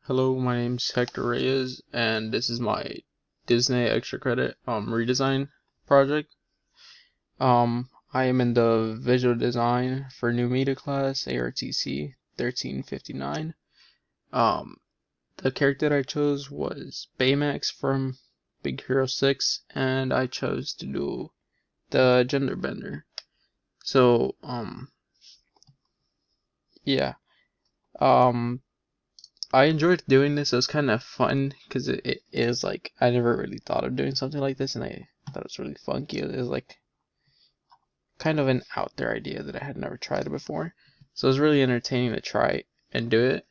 Hello, my name's Hector Reyes, and this is my Disney extra credit redesign project. I am in the visual design for new media class ARTC 1359. Um, the character that I chose was Baymax from Big Hero 6, and I chose to do the gender bender. So, yeah. Um, I enjoyed doing this. It was kind of fun because it is like I never really thought of doing something like this, and I thought it was really funky. It was like kind of an out there idea that I had never tried before, so it was really entertaining to try and do it.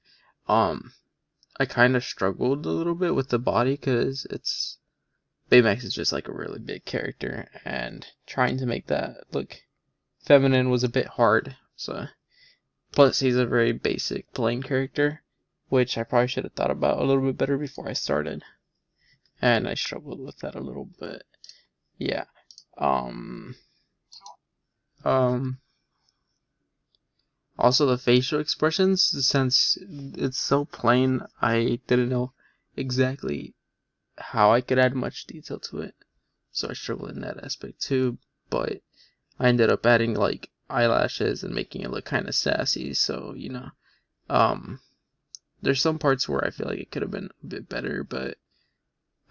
Um, I kind of struggled a little bit with the body because it's Baymax is just like a really big character, and trying to make that look feminine was a bit hard. So plus he's a very basic plain character, which I probably should have thought about a little bit better before I started. And I struggled with that a little bit. Yeah. Um um Also the facial expressions, since it's so plain, I didn't know exactly how I could add much detail to it. So I struggled in that aspect too, but I ended up adding like eyelashes and making it look kind of sassy, so um there's some parts where I feel like it could have been a bit better, but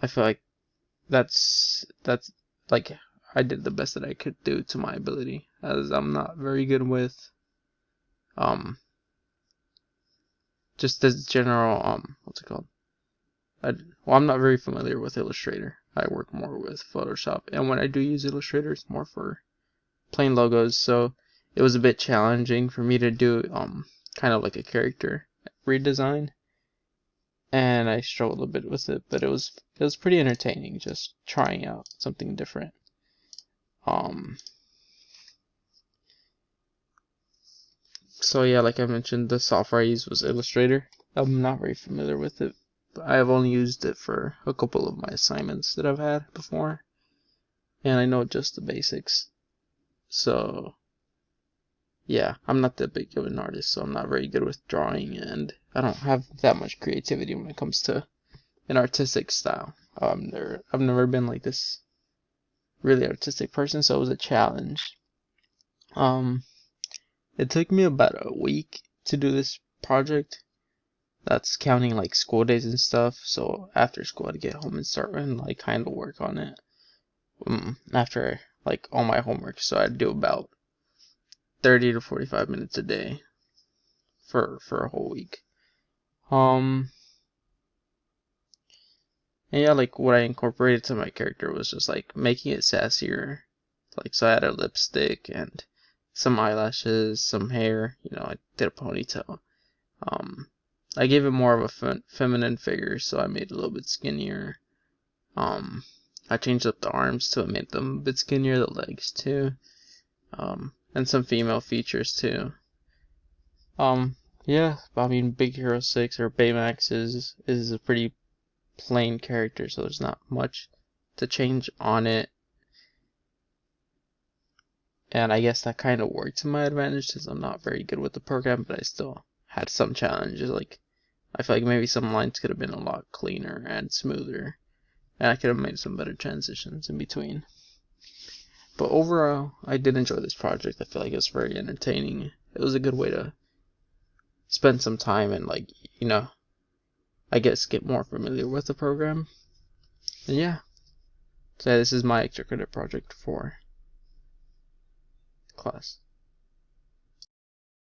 I feel like that's like I did the best that I could do to my ability, as I'm not very good with um just as general what's it called? I'm not very familiar with Illustrator. I work more with Photoshop, and when I do use Illustrator, it's more for plain logos. So it was a bit challenging for me to do kind of like a character redesign, and I struggled a bit with it, but it was pretty entertaining just trying out something different. Um, so yeah, like I mentioned, the software I used was Illustrator. I'm not very familiar with it, but I have only used it for a couple of my assignments that I've had before, and I know just the basics. So yeah, I'm not that big of an artist, so I'm not very good with drawing, and I don't have that much creativity when it comes to an artistic style. I've never been like this really artistic person, so it was a challenge. Um, it took me about a week to do this project. That's counting like school days and stuff. So after school, I'd get home and start and like kind of work on it. After like all my homework, so I'd do about 30 to 45 minutes a day for a whole week. Um, and yeah, like what I incorporated to my character was just like making it sassier. Like so, I had a lipstick and some eyelashes, some hair. I did a ponytail. Um, I gave it more of a feminine figure, so I made it a little bit skinnier. Um, I changed up the arms to make them a bit skinnier, the legs too. And some female features too. Yeah, I mean, Big Hero 6 or Baymax is a pretty plain character, so there's not much to change on it. And I guess that kind of worked to my advantage since I'm not very good with the program, but I still had some challenges. Like, I feel like maybe some lines could have been a lot cleaner and smoother, and I could have made some better transitions in between. But overall, I did enjoy this project. I feel like it was very entertaining. It was a good way to spend some time and, like, I guess get more familiar with the program. And yeah, so this is my extra credit project for class.